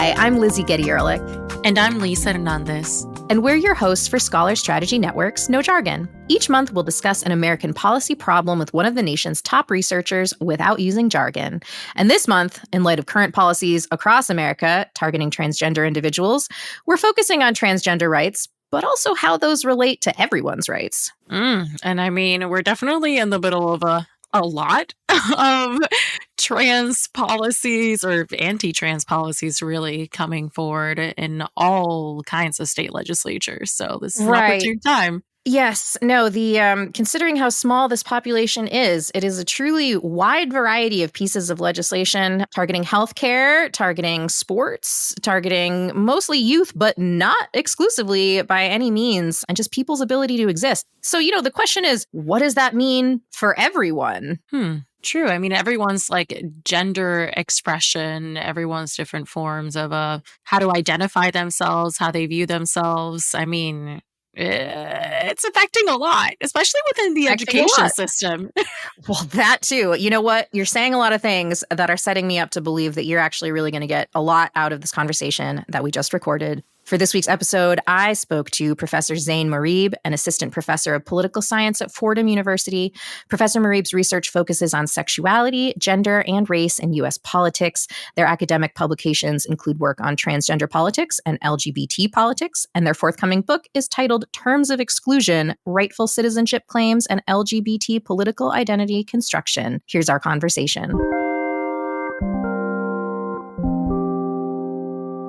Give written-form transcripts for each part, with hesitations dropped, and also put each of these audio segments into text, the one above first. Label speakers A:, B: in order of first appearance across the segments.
A: Hi, I'm Lizzie Getty-Ehrlich.
B: And I'm Lisa Hernandez.
A: And we're your hosts for Scholar Strategy Network's No Jargon. Each month, we'll discuss an American policy problem with one of the nation's top researchers without using jargon. And this month, in light of current policies across America targeting transgender individuals, we're focusing on transgender rights, but also how those relate to everyone's rights.
B: And I mean, we're definitely in the middle of a lot of trans policies or anti-trans policies really coming forward in all kinds of state legislatures. So this is an opportune time.
A: Yes. No, considering how small this population is, it is a truly wide variety of pieces of legislation targeting healthcare, targeting sports, targeting mostly youth, but not exclusively by any means, and just people's ability to exist. So, the question is, what does that mean for everyone?
B: True. I mean, everyone's gender expression, everyone's different forms of how to identify themselves, how they view themselves. I mean, it's affecting a lot, especially within the education system.
A: Well, that too. You know what? You're saying a lot of things that are setting me up to believe that you're actually really going to get a lot out of this conversation that we just recorded. For this week's episode, I spoke to Professor Zein Murib, an assistant professor of political science at Fordham University. Professor Murib's research focuses on sexuality, gender, and race in U.S. politics. Their academic publications include work on transgender politics and LGBT politics, and their forthcoming book is titled Terms of Exclusion, Rightful Citizenship Claims and LGBT Political Identity Construction. Here's our conversation.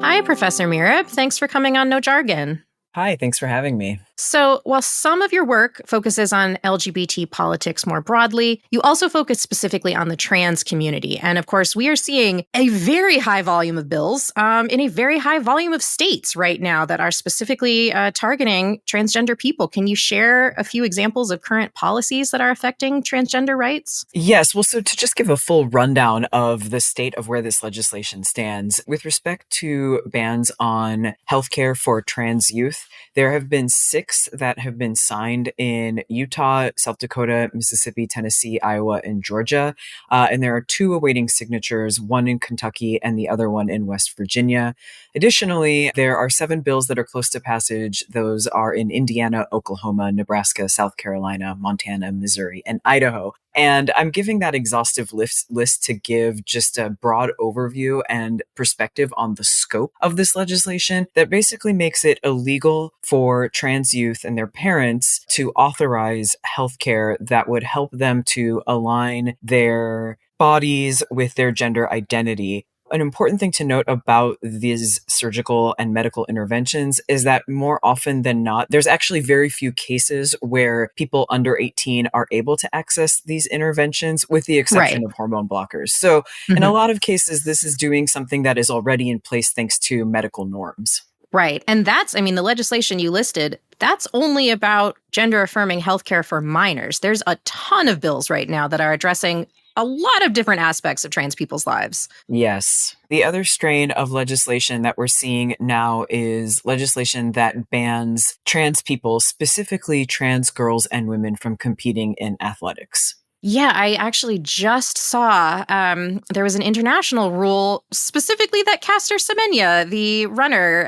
A: Hi, Professor Murib. Thanks for coming on No Jargon.
C: Hi, thanks for having me.
A: So while some of your work focuses on LGBT politics more broadly, you also focus specifically on the trans community. And of course, we are seeing a very high volume of bills in a very high volume of states right now that are specifically targeting transgender people. Can you share a few examples of current policies that are affecting transgender rights?
C: Yes. Well, so to just give a full rundown of the state of where this legislation stands, with respect to bans on healthcare for trans youth, there have been 6 that have been signed in Utah, South Dakota, Mississippi, Tennessee, Iowa, and Georgia. And there are 2 awaiting signatures, one in Kentucky and the other one in West Virginia. Additionally, there are 7 bills that are close to passage. Those are in Indiana, Oklahoma, Nebraska, South Carolina, Montana, Missouri, and Idaho. And I'm giving that exhaustive list to give just a broad overview and perspective on the scope of this legislation that basically makes it illegal for trans youth and their parents to authorize healthcare that would help them to align their bodies with their gender identity. An important thing to note about these surgical and medical interventions is that more often than not, there's actually very few cases where people under 18 are able to access these interventions, with the exception of hormone blockers. So in a lot of cases, this is doing something that is already in place thanks to medical norms.
A: Right. And the legislation you listed, that's only about gender-affirming healthcare for minors. There's a ton of bills right now that are addressing a lot of different aspects of trans people's lives.
C: Yes. The other strain of legislation that we're seeing now is legislation that bans trans people, specifically trans girls and women, from competing in athletics.
A: Yeah, I actually just saw there was an international rule specifically that Caster Semenya, the runner,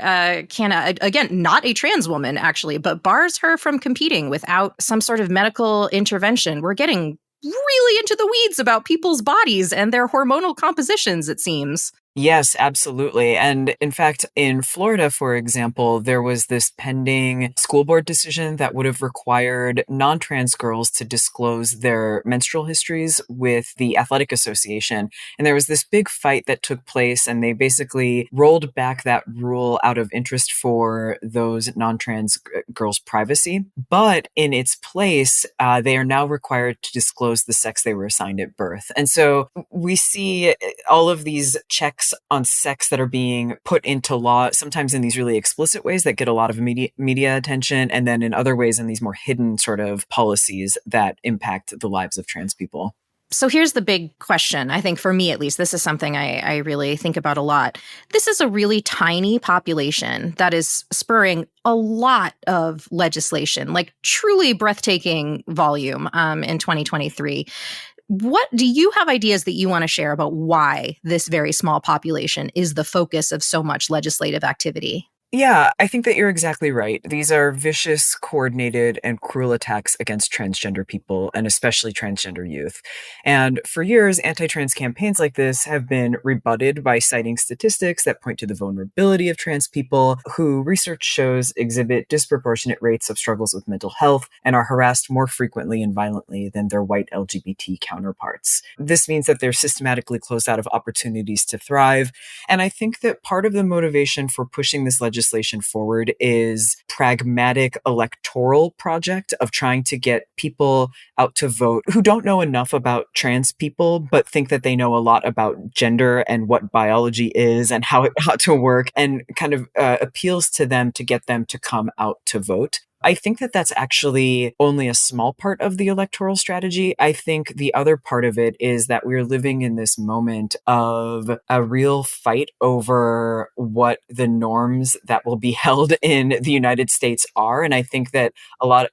A: again, not a trans woman, actually, but bars her from competing without some sort of medical intervention. We're getting really into the weeds about people's bodies and their hormonal compositions, it seems.
C: Yes, absolutely. And in fact, in Florida, for example, there was this pending school board decision that would have required non-trans girls to disclose their menstrual histories with the athletic association. And there was this big fight that took place, and they basically rolled back that rule out of interest for those non-trans girls' privacy. But in its place, they are now required to disclose the sex they were assigned at birth. And so we see all of these checks on sex that are being put into law, sometimes in these really explicit ways that get a lot of media attention, and then in other ways in these more hidden sort of policies that impact the lives of trans people.
A: So here's the big question. I think for me, at least, this is something I really think about a lot. This is a really tiny population that is spurring a lot of legislation, like truly breathtaking volume in 2023. What do you have ideas that you want to share about why this very small population is the focus of so much legislative activity?
C: Yeah, I think that you're exactly right. These are vicious, coordinated, and cruel attacks against transgender people, and especially transgender youth. And for years, anti trans campaigns like this have been rebutted by citing statistics that point to the vulnerability of trans people, who research shows exhibit disproportionate rates of struggles with mental health and are harassed more frequently and violently than their white LGBT counterparts. This means that they're systematically closed out of opportunities to thrive. And I think that part of the motivation for pushing this legislation forward is pragmatic electoral project of trying to get people out to vote who don't know enough about trans people, but think that they know a lot about gender and what biology is and how it ought to work, and kind of appeals to them to get them to come out to vote. I think that that's actually only a small part of the electoral strategy. I think the other part of it is that we're living in this moment of a real fight over what the norms that will be held in the United States are. And I think that a lot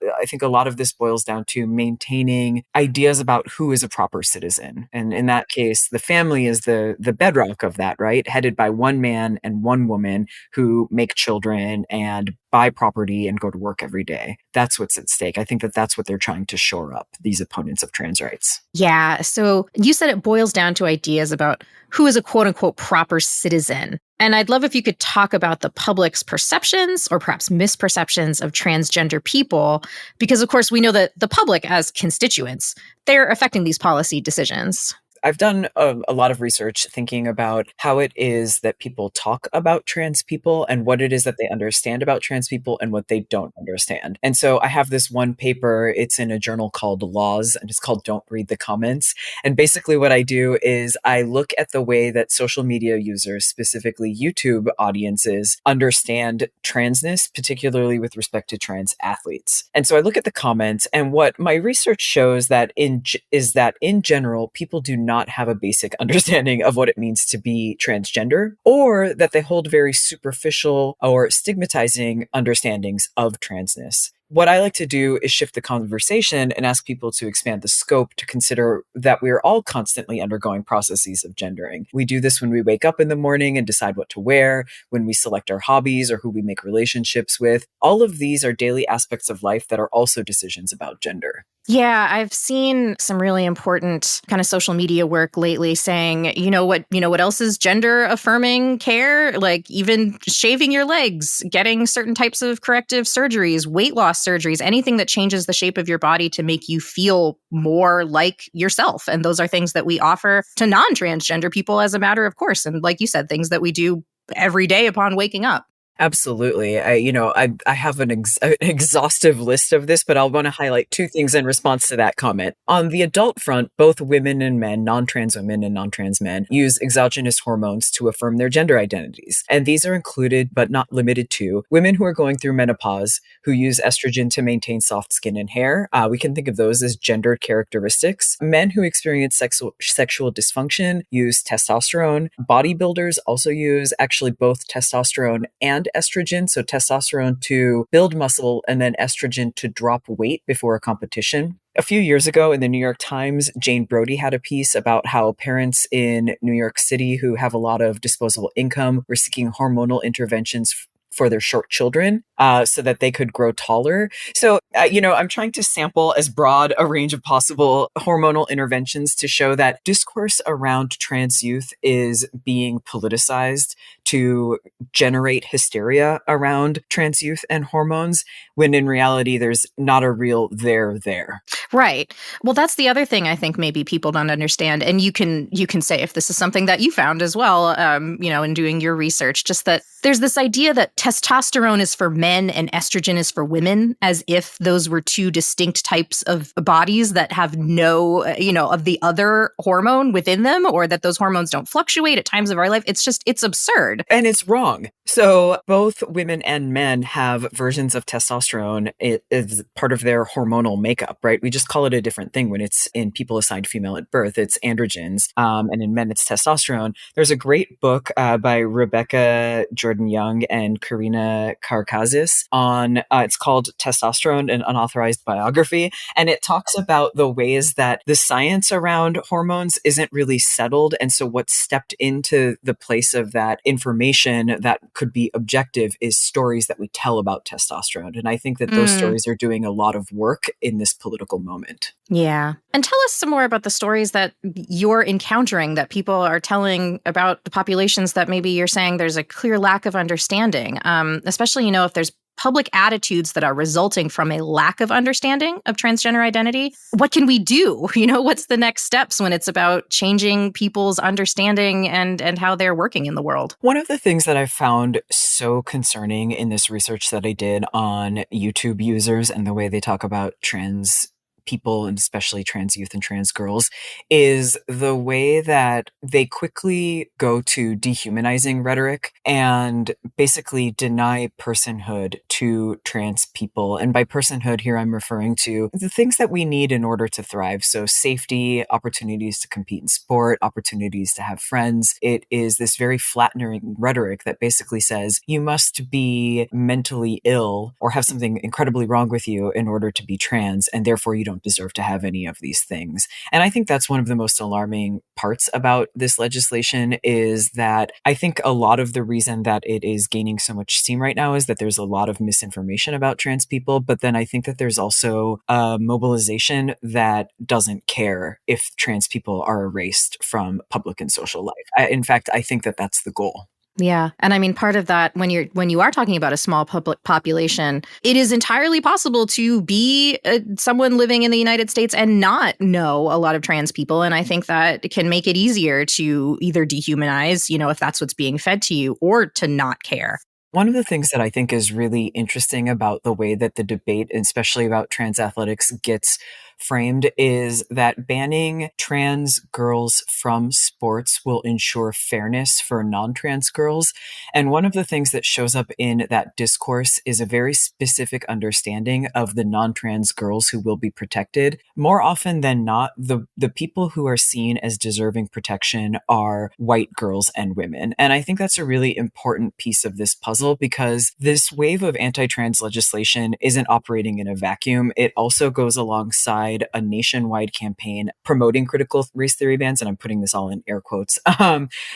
C: of this boils down to maintaining ideas about who is a proper citizen. And in that case, the family is the bedrock of that, right? Headed by one man and one woman who make children and buy property and go to work every day. That's what's at stake. I think that that's what they're trying to shore up, these opponents of trans rights.
A: Yeah. So you said it boils down to ideas about who is a quote unquote proper citizen. And I'd love if you could talk about the public's perceptions or perhaps misperceptions of transgender people, because of course we know that the public as constituents, they're affecting these policy decisions.
C: I've done a lot of research thinking about how it is that people talk about trans people and what it is that they understand about trans people and what they don't understand. And so I have this one paper, it's in a journal called Laws, and it's called Don't Read the Comments. And basically what I do is I look at the way that social media users, specifically YouTube audiences, understand transness, particularly with respect to trans athletes. And so I look at the comments, and what my research shows is that in general, people do not have a basic understanding of what it means to be transgender, or that they hold very superficial or stigmatizing understandings of transness. What I like to do is shift the conversation and ask people to expand the scope to consider that we are all constantly undergoing processes of gendering. We do this when we wake up in the morning and decide what to wear, when we select our hobbies or who we make relationships with. All of these are daily aspects of life that are also decisions about gender.
A: Yeah, I've seen some really important kind of social media work lately saying, you know what else is gender affirming care? Like even shaving your legs, getting certain types of corrective surgeries, weight loss surgeries, anything that changes the shape of your body to make you feel more like yourself. And those are things that we offer to non-transgender people as a matter of course. And like you said, things that we do every day upon waking up.
C: Absolutely. I have an exhaustive list of this, but I'll want to highlight two things in response to that comment. On the adult front, both women and men, non-trans women and non-trans men, use exogenous hormones to affirm their gender identities. And these are included, but not limited to, women who are going through menopause, who use estrogen to maintain soft skin and hair. We can think of those as gendered characteristics. Men who experience sexual dysfunction use testosterone. Bodybuilders also use actually both testosterone and estrogen, so testosterone to build muscle and then estrogen to drop weight before a competition. A few years ago in the New York Times, Jane Brody had a piece about how parents in New York City who have a lot of disposable income were seeking hormonal interventions for their short children so that they could grow taller. So, I'm trying to sample as broad a range of possible hormonal interventions to show that discourse around trans youth is being politicized to generate hysteria around trans youth and hormones, when in reality, there's not a real there.
A: Right. Well, that's the other thing I think maybe people don't understand. And you can say if this is something that you found as well, in doing your research, just that there's this idea that testosterone is for men and estrogen is for women, as if those were two distinct types of bodies that have no, of the other hormone within them, or that those hormones don't fluctuate at times of our life. It's absurd.
C: And it's wrong. So both women and men have versions of testosterone. It is part of their hormonal makeup, right? We just call it a different thing when it's in people assigned female at birth. It's androgens. And in men, it's testosterone. There's a great book by Rebecca Jordan Young and Karina Karkazis on, it's called Testosterone, an Unauthorized Biography. And it talks about the ways that the science around hormones isn't really settled. And so what's stepped into the place of that information that could be objective is stories that we tell about testosterone. And I think that those stories are doing a lot of work in this political moment.
A: Yeah. And tell us some more about the stories that you're encountering that people are telling about the populations that maybe you're saying there's a clear lack of understanding, especially, if there's public attitudes that are resulting from a lack of understanding of transgender identity. What can we do? What's the next steps when it's about changing people's understanding and how they're working in the world?
C: One of the things that I found so concerning in this research that I did on YouTube users and the way they talk about trans people, and especially trans youth and trans girls, is the way that they quickly go to dehumanizing rhetoric and basically deny personhood to trans people. And by personhood here, I'm referring to the things that we need in order to thrive. So safety, opportunities to compete in sport, opportunities to have friends. It is this very flattening rhetoric that basically says you must be mentally ill or have something incredibly wrong with you in order to be trans, and therefore you don't deserve to have any of these things. And I think that's one of the most alarming parts about this legislation, is that I think a lot of the reason that it is gaining so much steam right now is that there's a lot of misinformation about trans people. But then I think that there's also a mobilization that doesn't care if trans people are erased from public and social life. In fact, I think that that's the goal.
A: Yeah. And I mean, part of that, when you are talking about a small public population, it is entirely possible to be someone living in the United States and not know a lot of trans people. And I think that can make it easier to either dehumanize, if that's what's being fed to you, or to not care.
C: One of the things that I think is really interesting about the way that the debate, especially about trans athletics, gets framed is that banning trans girls from sports will ensure fairness for non-trans girls. And one of the things that shows up in that discourse is a very specific understanding of the non-trans girls who will be protected. More often than not, the people who are seen as deserving protection are white girls and women. And I think that's a really important piece of this puzzle, because this wave of anti-trans legislation isn't operating in a vacuum. It also goes alongside a nationwide campaign promoting critical race theory bans, and I'm putting this all in air quotes.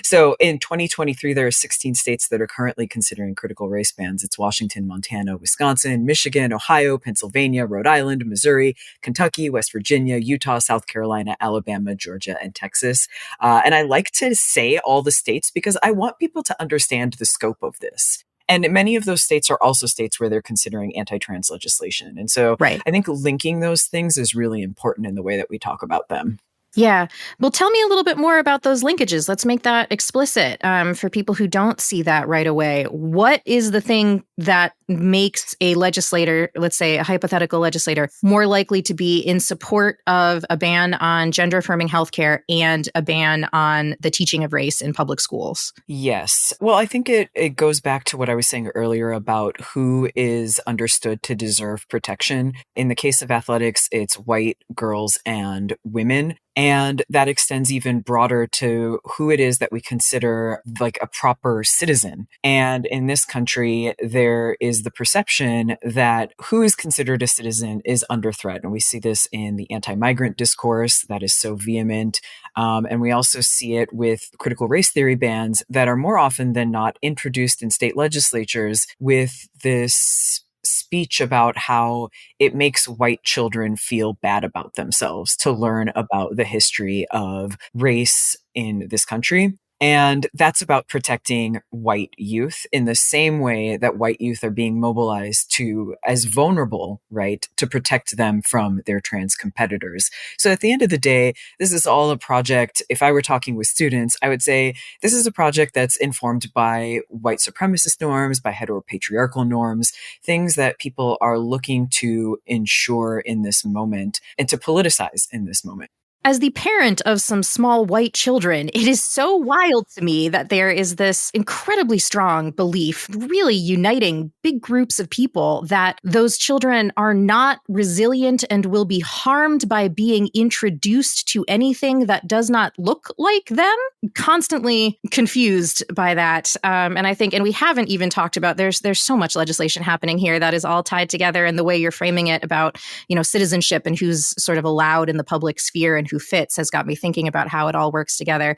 C: So in 2023, there are 16 states that are currently considering critical race bans. It's Washington, Montana, Wisconsin, Michigan, Ohio, Pennsylvania, Rhode Island, Missouri, Kentucky, West Virginia, Utah, South Carolina, Alabama, Georgia, and Texas. And I like to say all the states because I want people to understand the scope of this. And many of those states are also states where they're considering anti-trans legislation. And so
A: Right.
C: I think linking those things is really important in the way that we talk about them.
A: Yeah. Well, tell me a little bit more about those linkages. Let's make that explicit for people who don't see that right away. What is the thing that makes a legislator, let's say a hypothetical legislator, more likely to be in support of a ban on gender-affirming healthcare and a ban on the teaching of race in public schools?
C: Yes. Well, I think it goes back to what I was saying earlier about who is understood to deserve protection. In the case of athletics, it's white girls and women. And that extends even broader to who it is that we consider like a proper citizen. And in this country, there is the perception that who is considered a citizen is under threat. And we see this in the anti-migrant discourse that is so vehement. And we also see it with critical race theory bans that are more often than not introduced in state legislatures with this speech about how it makes white children feel bad about themselves to learn about the history of race in this country. And that's about protecting white youth in the same way that white youth are being mobilized to as vulnerable, right, to protect them from their trans competitors. So at the end of the day, this is all a project. If I were talking with students, I would say this is a project that's informed by white supremacist norms, by heteropatriarchal norms, things that people are looking to ensure in this moment and to politicize in this moment.
A: as the parent of some small white children, it is so wild to me that there is this incredibly strong belief, really uniting big groups of people, that those children are not resilient and will be harmed by being introduced to anything that does not look like them. Constantly confused by that. And I think, and we haven't even talked about, there's so much legislation happening here that is all tied together, and the way you're framing it about, citizenship and who's sort of allowed in the public sphere and who fits has got me thinking about how it all works together.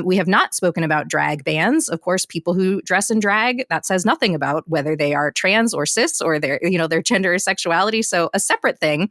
A: We have not spoken about drag bans. Of course, people who dress in drag, that says nothing about whether they are trans or cis or their gender or sexuality. So a separate thing,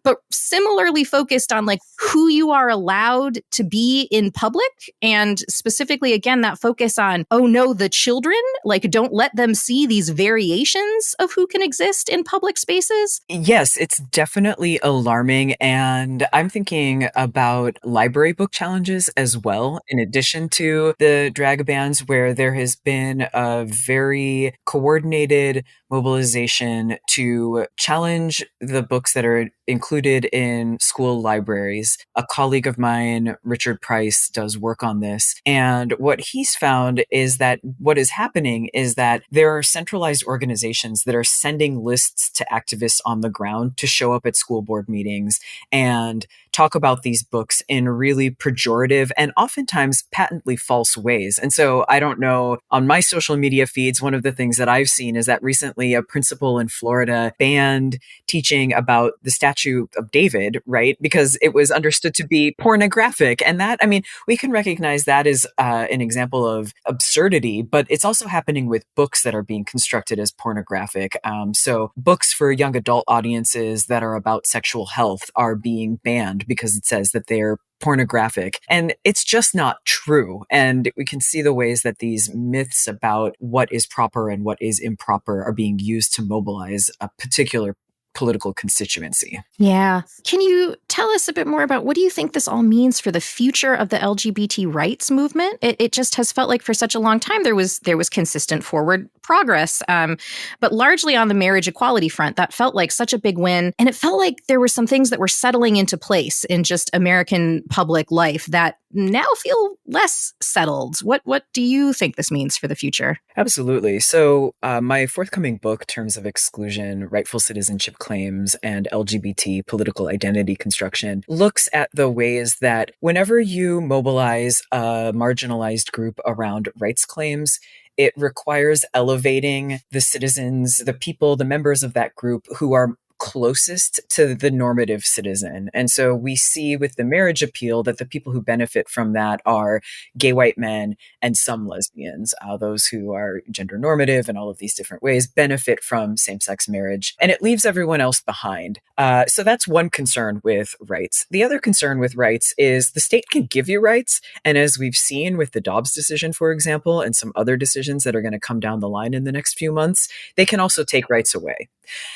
A: but similarly focused on like who you are allowed to be in public, and specifically, again, that focus on, oh no, the children, like don't let them see these variations of who can exist in public spaces.
C: Yes, it's definitely alarming. And I'm thinking about library book challenges as well, in addition to the drag bans, where there has been a very coordinated mobilization to challenge the books that are included in school libraries. A colleague of mine, Richard Price, does work on this. And what he's found is that what is happening is that there are centralized organizations that are sending lists to activists on the ground to show up at school board meetings and talk about these books in really pejorative and oftentimes patently false ways. And so I don't know, on my social media feeds, one of the things that I've seen is that recently a principal in Florida banned teaching about the Statue of David, right? Because it was understood to be pornographic. And that, I mean, we can recognize that as an example of absurdity, but it's also happening with books that are being constructed as pornographic. So books for young adult audiences that are about sexual health are being banned because it says that they're pornographic. And it's just not true. And we can see the ways that these myths about what is proper and what is improper are being used to mobilize a particular political constituency.
A: Yeah. Can you tell us a bit more about what do you think this all means for the future of the LGBT rights movement? It just has felt like for such a long time there was consistent forward progress, but largely on the marriage equality front. That felt like such a big win, and it felt like there were some things that were settling into place in just American public life that now feel less settled. What do you think this means for the future?
C: Absolutely. So my forthcoming book, Terms of Exclusion, Rightful Citizenship Claims, and LGBT Political Identity Construction, looks at the ways that whenever you mobilize a marginalized group around rights claims, it requires elevating the citizens, the people, the members of that group who are closest to the normative citizen. And so we see with the marriage appeal that the people who benefit from that are gay white men and some lesbians. Those who are gender normative in all of these different ways benefit from same-sex marriage, and it leaves everyone else behind. So that's one concern with rights. The other concern with rights is the state can give you rights. And as we've seen with the Dobbs decision, for example, and some other decisions that are going to come down the line in the next few months, they can also take rights away.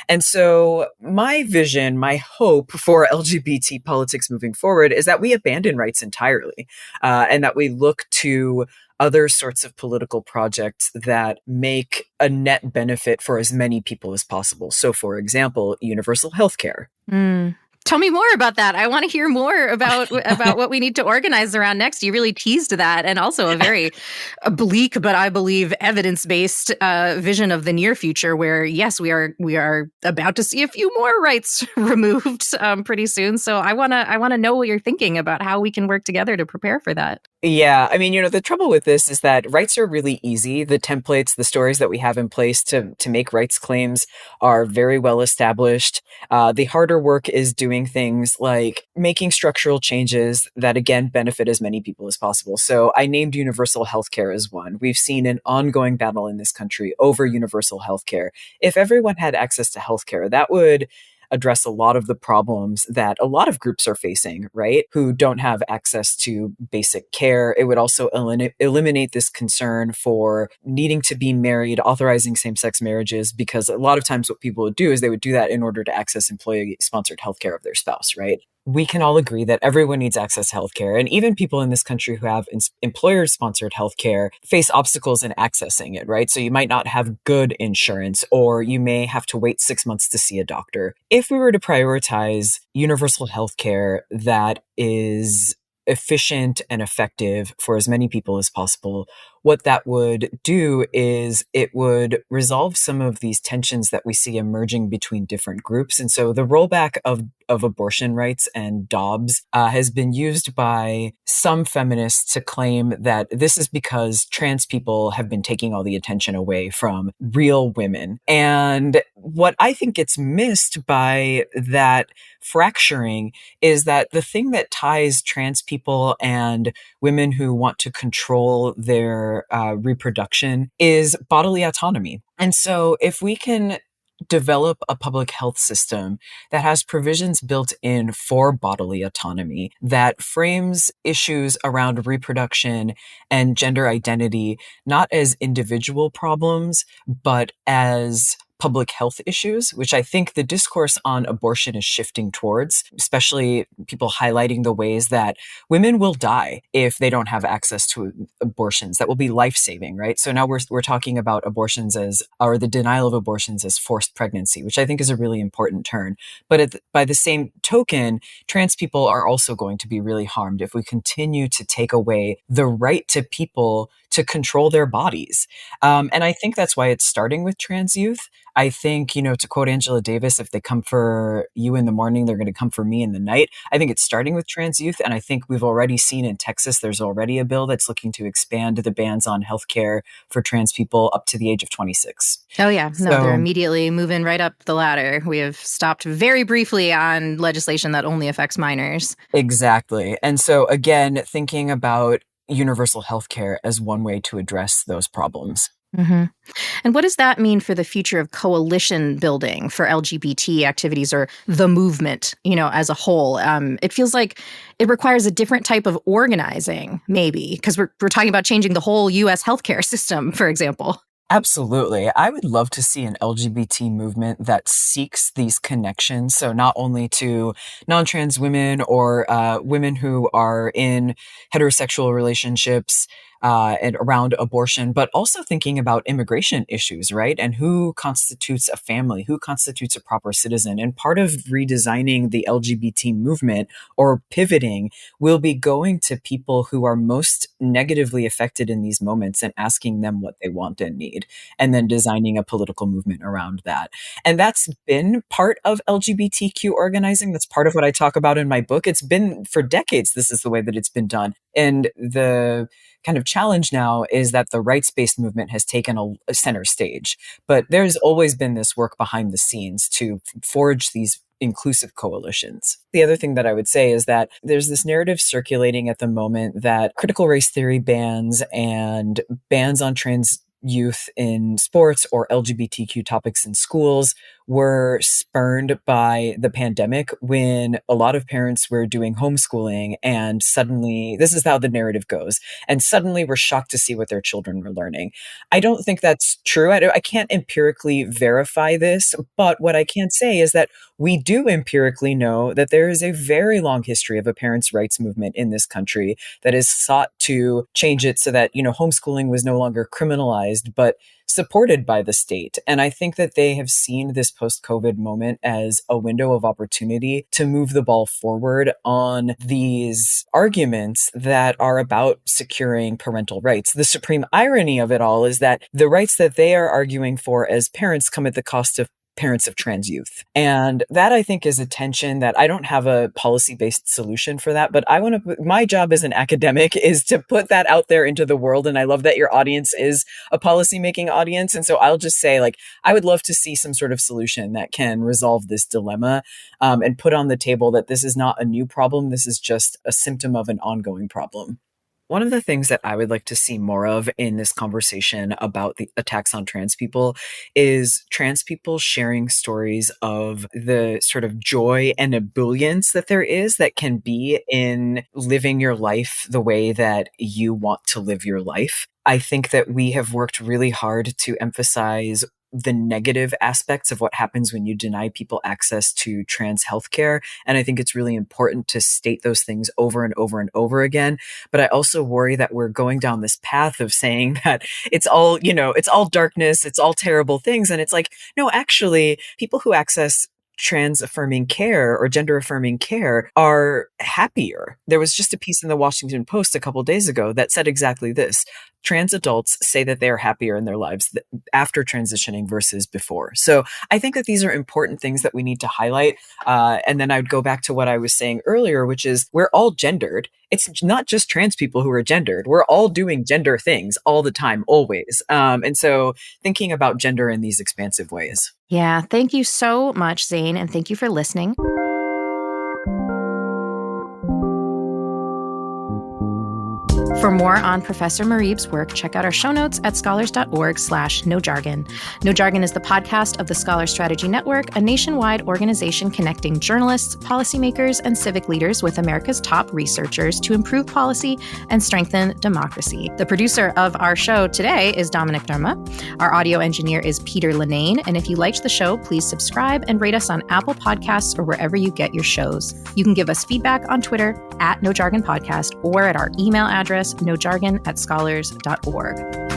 C: And so my vision, my hope for LGBT politics moving forward is that we abandon rights entirely, and that we look to other sorts of political projects that make a net benefit for as many people as possible. So, for example, universal healthcare.
A: Tell me more about that. I want to hear more about what we need to organize around next. You really teased that, and also a very bleak, but I believe evidence-based vision of the near future, where yes, we are about to see a few more rights removed pretty soon. So I want to know what you're thinking about how we can work together to prepare for that.
C: Yeah, I mean, the trouble with this is that rights are really easy. The templates, the stories that we have in place to make rights claims are very well established. The harder work is doing things like making structural changes that, again, benefit as many people as possible. So I named universal healthcare as one. We've seen an ongoing battle in this country over universal healthcare. If everyone had access to healthcare, that would address a lot of the problems that a lot of groups are facing, right? Who don't have access to basic care. It would also eliminate this concern for needing to be married, authorizing same-sex marriages, because a lot of times what people would do is they would do that in order to access employee-sponsored healthcare of their spouse, right? we can all agree that everyone needs access to healthcare. And even people in this country who have employer-sponsored healthcare face obstacles in accessing it, right? So you might not have good insurance, or you may have to wait 6 months to see a doctor. If we were to prioritize universal healthcare that is efficient and effective for as many people as possible, what that would do is it would resolve some of these tensions that we see emerging between different groups. And so the rollback of abortion rights and Dobbs has been used by some feminists to claim that this is because trans people have been taking all the attention away from real women. And what I think gets missed by that fracturing is that the thing that ties trans people and women who want to control their reproduction is bodily autonomy. And so if we can develop a public health system that has provisions built in for bodily autonomy, that frames issues around reproduction and gender identity not as individual problems, but as public health issues, which I think the discourse on abortion is shifting towards, especially people highlighting the ways that women will die if they don't have access to abortions. That will be life-saving, right? So now we're talking about abortions or the denial of abortions as forced pregnancy, which I think is a really important turn. But by the same token, trans people are also going to be really harmed if we continue to take away the right to people to control their bodies. And I think that's why it's starting with trans youth. I think, to quote Angela Davis, if they come for you in the morning, they're going to come for me in the night. I think it's starting with trans youth. And I think we've already seen in Texas, there's already a bill that's looking to expand the bans on healthcare for trans people up to the age of 26.
A: Oh, yeah. No,
C: So-
A: they're immediately moving right up the ladder. We have stopped very briefly on legislation that only affects minors.
C: Exactly. And so again, thinking about universal healthcare as one way to address those problems.
A: Mm-hmm. And what does that mean for the future of coalition building for LGBT activities or the movement, as a whole? It feels like it requires a different type of organizing, maybe, because we're talking about changing the whole U.S. healthcare system, for example.
C: Absolutely. I would love to see an LGBT movement that seeks these connections. So not only to non-trans women or women who are in heterosexual relationships and around abortion, but also thinking about immigration issues, right? And who constitutes a family, who constitutes a proper citizen. And part of redesigning the LGBT movement or pivoting will be going to people who are most negatively affected in these moments and asking them what they want and need, and then designing a political movement around that. And that's been part of LGBTQ organizing. That's part of what I talk about in my book. It's been for decades, this is the way that it's been done. And the kind of challenge now is that the rights-based movement has taken a center stage. But there's always been this work behind the scenes to forge these inclusive coalitions. The other thing that I would say is that there's this narrative circulating at the moment that critical race theory bans and bans on trans youth in sports or LGBTQ topics in schools were spurned by the pandemic when a lot of parents were doing homeschooling, and suddenly, this is how the narrative goes, and suddenly we're shocked to see what their children were learning. I don't think that's true. I can't empirically verify this, but what I can say is that we do empirically know that there is a very long history of a parents' rights movement in this country that has sought to change it so that, homeschooling was no longer criminalized, but supported by the state. And I think that they have seen this post-COVID moment as a window of opportunity to move the ball forward on these arguments that are about securing parental rights. The supreme irony of it all is that the rights that they are arguing for as parents come at the cost of parents of trans youth. And that, I think, is a tension that I don't have a policy-based solution for that, but my job as an academic is to put that out there into the world. And I love that your audience is a policy-making audience. And so I'll just say, I would love to see some sort of solution that can resolve this dilemma and put on the table that this is not a new problem. This is just a symptom of an ongoing problem. One of the things that I would like to see more of in this conversation about the attacks on trans people is trans people sharing stories of the sort of joy and ebullience that there is that can be in living your life the way that you want to live your life. I think that we have worked really hard to emphasize the negative aspects of what happens when you deny people access to trans healthcare. And I think it's really important to state those things over and over and over again. But I also worry that we're going down this path of saying that it's all, it's all darkness, it's all terrible things. And it's like, no, actually, people who access trans affirming care or gender affirming care are happier. There was just a piece in the Washington Post a couple of days ago that said exactly this. Trans adults say that they are happier in their lives after transitioning versus before. So I think that these are important things that we need to highlight. And then I would go back to what I was saying earlier, which is we're all gendered. It's not just trans people who are gendered. We're all doing gender things all the time, always. And so thinking about gender in these expansive ways.
A: Yeah, thank you so much, Zein, and thank you for listening. For more on Professor Murib's work, check out our show notes at scholars.org/nojargon. No Jargon is the podcast of the Scholar Strategy Network, a nationwide organization connecting journalists, policymakers, and civic leaders with America's top researchers to improve policy and strengthen democracy. The producer of our show today is Dominic Derma. Our audio engineer is Peter Linane. And if you liked the show, please subscribe and rate us on Apple Podcasts or wherever you get your shows. You can give us feedback on Twitter @NoJargonPodcast or at our email address, nojargon@scholars.org.